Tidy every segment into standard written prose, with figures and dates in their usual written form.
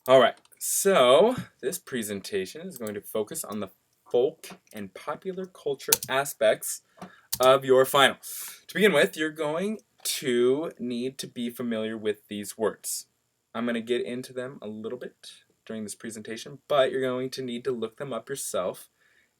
All right, so this presentation is going to focus on the folk and popular culture aspects of your final. To begin with, you're going to need to be familiar with these words. I'm going to get into them a little bit during this presentation, but you're going to need to look them up yourself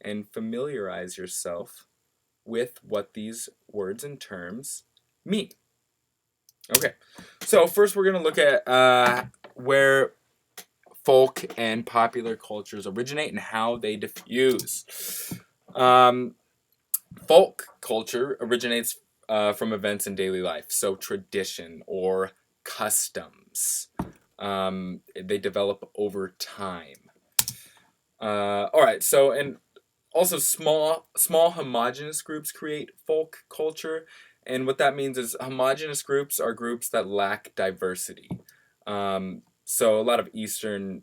and familiarize yourself with what these words and terms mean. Okay, so first we're going to look at where folk and popular cultures originate and how they diffuse. Um, Folk culture originates from events in daily life, so tradition or customs. They develop over time. All right, so and also small homogenous groups create folk culture, and what that means is homogenous groups are groups that lack diversity. So a lot of Eastern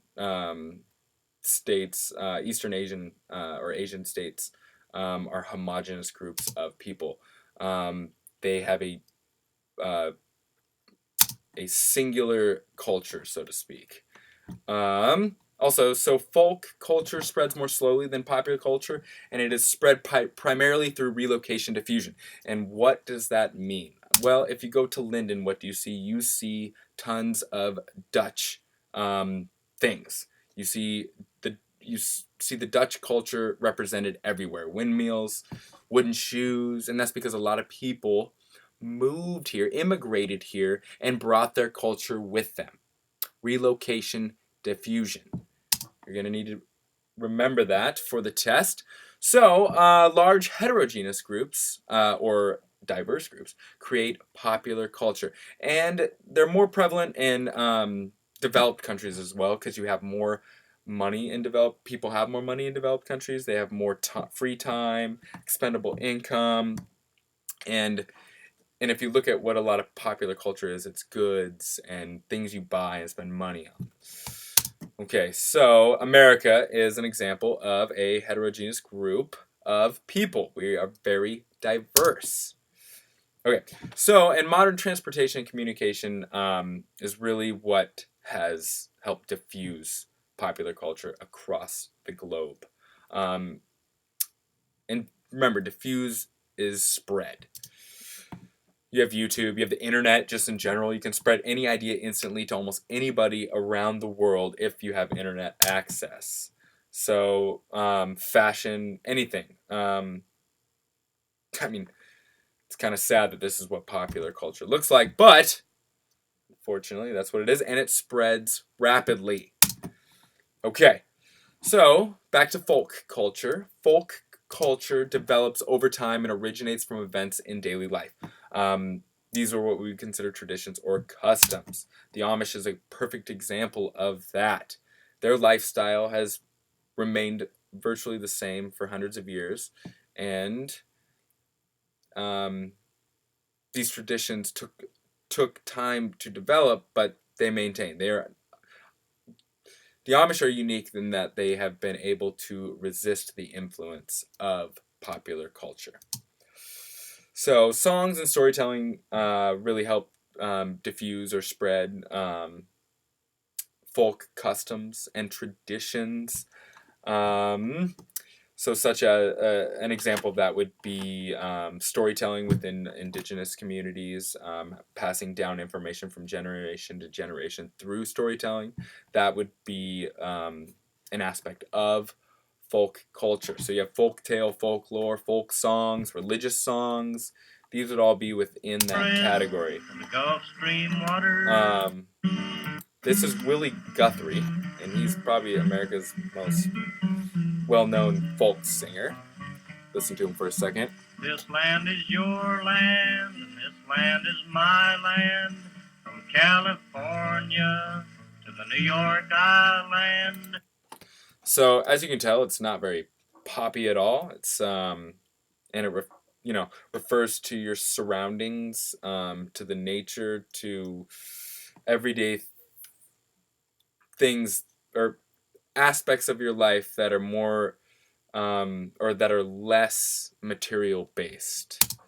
states, Eastern Asian or Asian states, are homogenous groups of people. They have uh, a singular culture, so to speak. Also, so folk culture spreads more slowly than popular culture, and it is spread primarily through relocation diffusion. And what does that mean? Well, if you go to Linden, what do you see? You see tons of Dutch things. You see the Dutch culture represented everywhere. Windmills, wooden shoes, and that's because a lot of people moved here, immigrated here, and brought their culture with them. Relocation diffusion. You're going to need to remember that for the test. So, large heterogeneous groups or diverse groups create popular culture, and they're more prevalent in developed countries as well because you have more money in developed people have more money in developed countries. They have more free time, expendable income, and if you look at what a lot of popular culture is, it's goods and things you buy and spend money on. Okay, so America is an example of a heterogeneous group of people. We are very diverse. Okay, so and modern transportation and communication is really what has helped diffuse popular culture across the globe. Um, and remember, diffuse is spread. You have YouTube, you have the internet just in general. You can spread any idea instantly to almost anybody around the world if you have internet access. So, fashion, anything. I mean, it's kind of sad that this is what popular culture looks like, but fortunately, that's what it is, and it spreads rapidly. Okay, so back to folk culture. Folk culture develops over time and originates from events in daily life. These are what we would consider traditions or customs. The Amish is a perfect example of that. Their lifestyle has remained virtually the same for hundreds of years, and um, these traditions took time to develop, but they maintain. The Amish are unique in that they have been able to resist the influence of popular culture. So songs and storytelling really help diffuse or spread folk customs and traditions. Um, so, such an example of that would be storytelling within indigenous communities, passing down information from generation to generation through storytelling. That would be an aspect of folk culture. So, you have folk tale, folklore, folk songs, religious songs. These would all be within that category. The Gulf Stream water. This is Willie Guthrie, and he's probably America's most well-known folk singer. Listen to him for a second. This land is your land, and this land is my land. From California to the New York Island. So, as you can tell, it's not very poppy at all. It's and it refers to your surroundings, to the nature, to everyday things or aspects of your life that are more or that are less material based.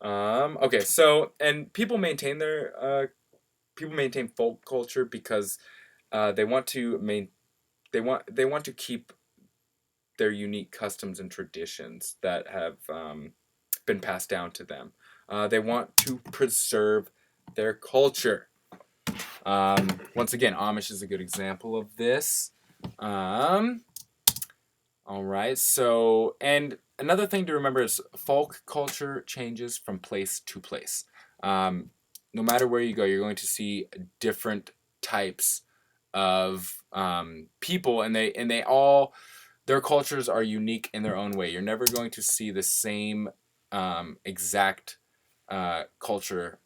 Okay, so and people maintain folk culture because they want to they want to keep their unique customs and traditions that have been passed down to them. They want to preserve their culture. Once again, Amish is a good example of this. All right. So, and another thing to remember is folk culture changes from place to place. No matter where you go, you're going to see different types of people, and they all their cultures are unique in their own way. You're never going to see the same exact culture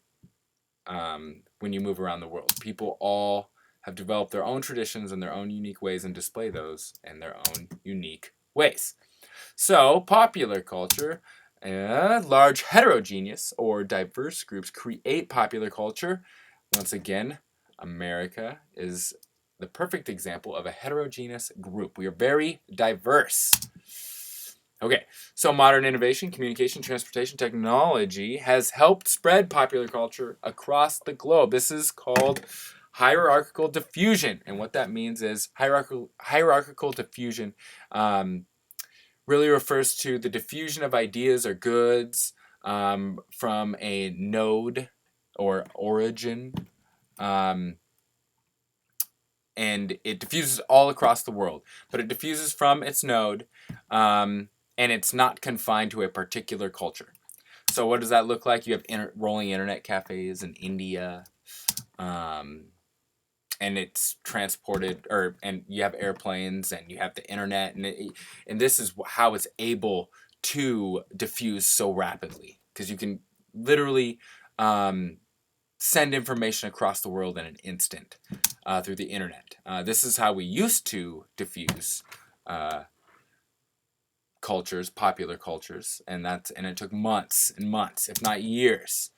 when you move around the world. People all have developed their own traditions and their own unique ways and display those in their own unique ways. So, popular culture, large heterogeneous or diverse groups create popular culture. Once again, America is the perfect example of a heterogeneous group. We are very diverse. Okay, so modern innovation, communication, transportation, technology has helped spread popular culture across the globe. This is called hierarchical diffusion. And what that means is hierarchical diffusion really refers to the diffusion of ideas or goods from a node or origin. And it diffuses all across the world. But it diffuses from its node, and it's not confined to a particular culture. So what does that look like? You have rolling internet cafes in India, and it's transported, and you have airplanes, and you have the internet, and this is how it's able to diffuse so rapidly, because you can literally send information across the world in an instant through the internet. This is how we used to diffuse cultures, popular cultures, and it took months and months, if not years.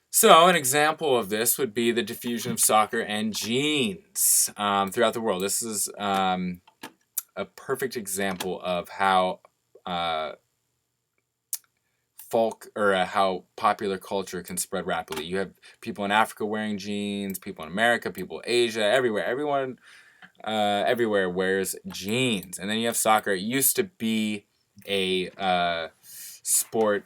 So an example of this would be the diffusion of soccer and jeans throughout the world. This is a perfect example of how how popular culture can spread rapidly. You have people in Africa wearing jeans, people in America, people in Asia, everywhere. Everyone everywhere wears jeans. And then you have soccer. It used to be a sport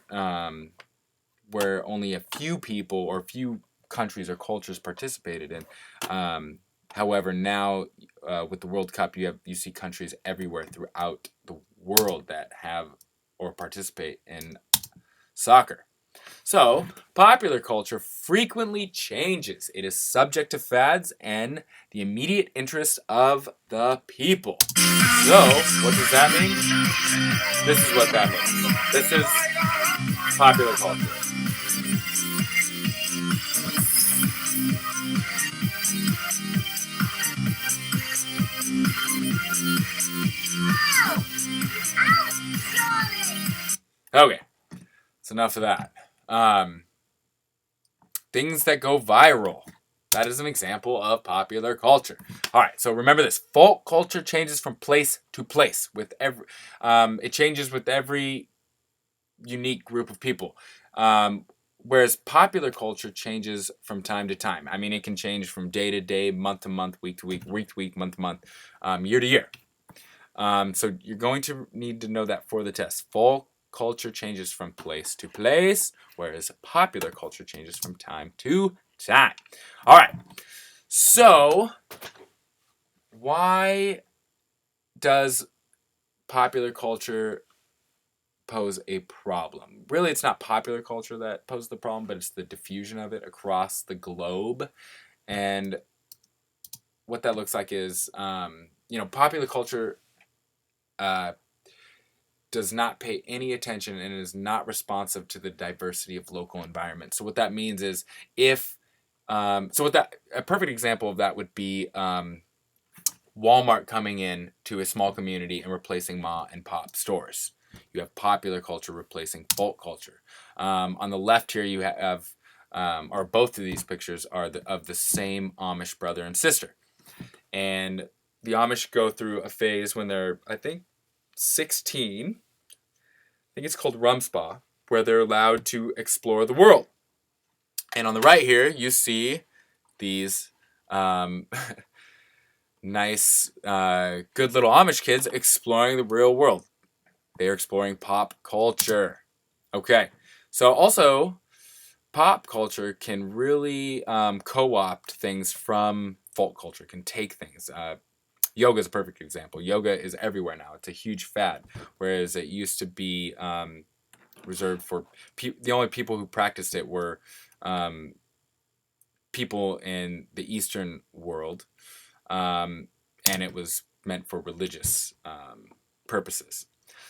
where only a few people or a few countries or cultures participated in. However, now with the World Cup, you see countries everywhere throughout the world that have or participate in soccer. So, popular culture frequently changes. It is subject to fads and the immediate interest of the people. So, what does that mean? This is what that means. This is popular culture. Okay, that's enough of that. Things that go viral. That is an example of popular culture. All right, so remember this: folk culture changes from place to place. It changes with every unique group of people. Whereas popular culture changes from time to time. I mean, it can change from day to day, month to month, week to week, week to week, month to month, year to year. So you're going to need to know that for the test. Folk culture changes from place to place, whereas popular culture changes from time to time. All right. So why does popular culture pose a problem? Really, it's not popular culture that poses the problem, but it's the diffusion of it across the globe. And what that looks like is, popular culture does not pay any attention and is not responsive to the diversity of local environments. So what that means is a perfect example of that would be Walmart coming in to a small community and replacing ma and pop stores. You have popular culture replacing folk culture. On the left here, you have, or both of these pictures are of the same Amish brother and sister. And the Amish go through a phase when they're, I think, 16. I think it's called Rumspa, where they're allowed to explore the world. And on the right here, you see these nice, good little Amish kids exploring the real world. They are exploring pop culture. Okay, so also pop culture can really co-opt things from folk culture. Can take things. Yoga is a perfect example. Yoga is everywhere now. It's a huge fad, whereas it used to be reserved for the only people who practiced it were um, people in the Eastern world, and it was meant for religious purposes.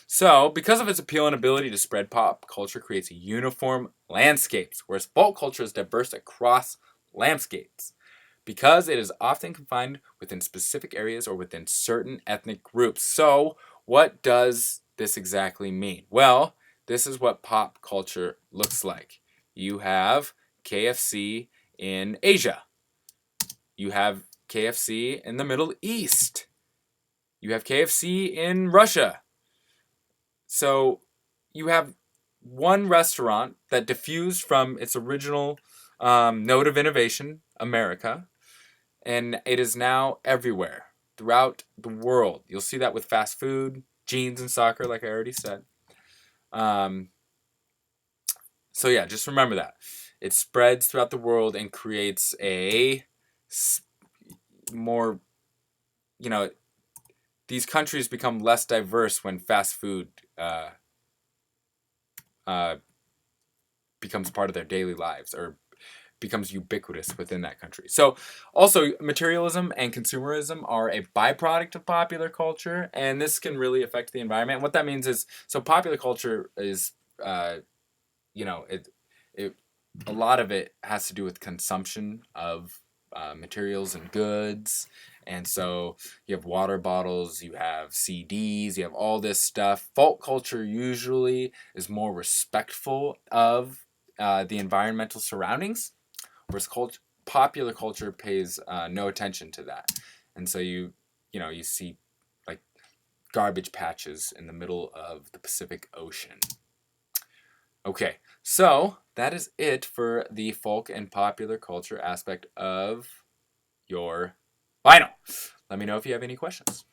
So, because of its appeal and ability to spread, pop culture creates a uniform landscapes, whereas folk culture is diverse across landscapes. Because it is often confined within specific areas or within certain ethnic groups. So, what does this exactly mean? Well, this is what pop culture looks like. You have KFC in Asia. You have KFC in the Middle East. You have KFC in Russia. So you have one restaurant that diffused from its original note of innovation, America, and it is now everywhere throughout the world. You'll see that with fast food, jeans, and soccer, like I already said. Um, so yeah, just remember that it spreads throughout the world and creates a more, you know, these countries become less diverse when fast food uh, becomes part of their daily lives or becomes ubiquitous within that country. So, also, materialism and consumerism are a byproduct of popular culture, and this can really affect the environment. And what that means is, so popular culture is, you know, it a lot of it has to do with consumption of materials and goods. And so you have water bottles, you have CDs, you have all this stuff. Folk culture usually is more respectful of the environmental surroundings, whereas popular culture pays no attention to that. And so you see like garbage patches in the middle of the Pacific Ocean. Okay, so that is it for the folk and popular culture aspect of your final. Let me know if you have any questions.